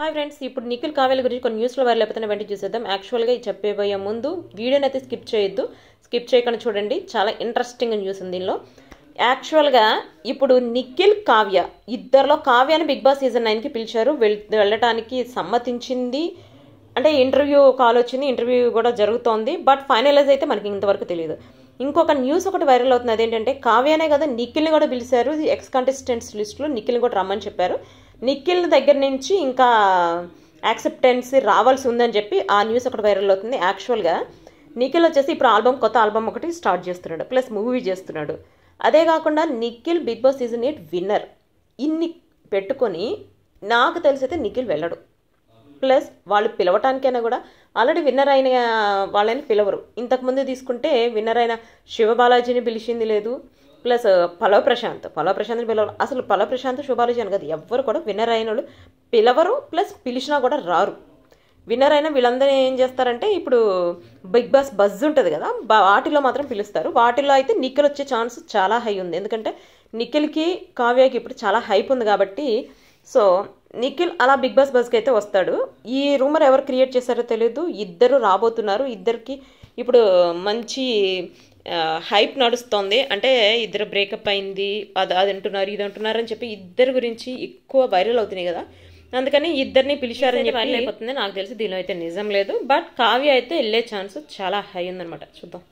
Hi friends, ఇప్పుడు నిఖిల్ కావ్యాల గురించి కొన్ని న్యూస్లో వైరల్ అయిపోతున్న వెంటనే చూసేద్దాం. యాక్చువల్గా ఇది చెప్పబోయే ముందు వీడియోని అయితే స్కిప్ చేయొద్దు. స్కిప్ చేయకుండా చూడండి, చాలా ఇంట్రెస్టింగ్ న్యూస్ ఉంది దీనిలో. యాక్చువల్గా ఇప్పుడు నిఖిల్ కావ్య ఇద్దరిలో కావ్యాని బిగ్ బాస్ సీజన్ 9కి పిలిచారు. వెళ్ళటానికి సమ్మతించింది. అంటే ఇంటర్వ్యూ కాల్ వచ్చింది, ఇంటర్వ్యూ కూడా జరుగుతోంది. బట్ ఫైనలైజ్ అయితే మనకి ఇంతవరకు తెలియదు. ఇంకొక న్యూస్ ఒకటి వైరల్ అవుతుంది. అదేంటంటే కావ్యానే కదా నిఖిల్ని కూడా పిలిచారు. ఎక్స్ కంటెస్టెంట్స్ లిస్టులో నిఖిల్ని కూడా రమ్మని చెప్పారు. నిఖిల్ దగ్గర నుంచి ఇంకా యాక్సెప్టెన్స్ రావాల్సి ఉందని చెప్పి ఆ న్యూస్ ఒకటి వైరల్ అవుతుంది. యాక్చువల్గా నిఖిల్ వచ్చేసి ఇప్పుడు కొత్త ఆల్బమ్ ఒకటి స్టార్ట్ చేస్తున్నాడు, ప్లస్ మూవీ చేస్తున్నాడు. అదే కాకుండా Nikhil Bigg Boss season 8 winner. ఇన్ని పెట్టుకొని నాకు తెలిసైతే నిఖిల్ వెళ్ళడు. ప్లస్ వాళ్ళు పిలవటానికైనా కూడా ఆల్రెడీ విన్నర్ అయిన వాళ్ళని పిలవరు. ఇంతకుముందు తీసుకుంటే విన్నర్ అయిన శివబాలాజీని పిలిచింది లేదు. ప్లస్ పల్లవ్ ప్రశాంత్ని పిలవరు. అసలు పల్లవ్ ప్రశాంత్ శివబాలాజీ అని కదా, ఎవ్వరు కూడా విన్నర్ అయిన వాళ్ళు పిలవరు. ప్లస్ పిలిచినా కూడా రారు. విన్నర్ అయిన వీళ్ళందరూ ఏం చేస్తారంటే ఇప్పుడు బిగ్ బాస్ బజ్ ఉంటుంది కదా, వాటిలో మాత్రం పిలుస్తారు. వాటిలో అయితే నిఖిల్ వచ్చే ఛాన్స్ చాలా హై ఉంది. ఎందుకంటే నిఖిల్కి కావ్యకి ఇప్పుడు చాలా హైప్ ఉంది కాబట్టి. సో నిఖిల్ అలా బిగ్ బాస్ బజ్కి అయితే వస్తాడు. ఈ రూమర్ ఎవరు క్రియేట్ చేశారో తెలియదు. ఇద్దరు రాబోతున్నారు. ఇద్దరికి ఇప్పుడు మంచి హైప్ నడుస్తోంది. అంటే ఇద్దరు బ్రేకప్ అయింది, అది అంటున్నారు, ఇది అంటున్నారు అని చెప్పి ఇద్దరు గురించి ఎక్కువ వైరల్ అవుతున్నాయి కదా. అందుకని ఇద్దరిని పిలిచారని వైరల్ అయిపోతుంది. నాకు తెలిసి దీనిలో అయితే నిజం లేదు. బట్ కావ్య అయితే వెళ్ళే ఛాన్స్ చాలా హై ఉందన్నమాట. చూద్దాం.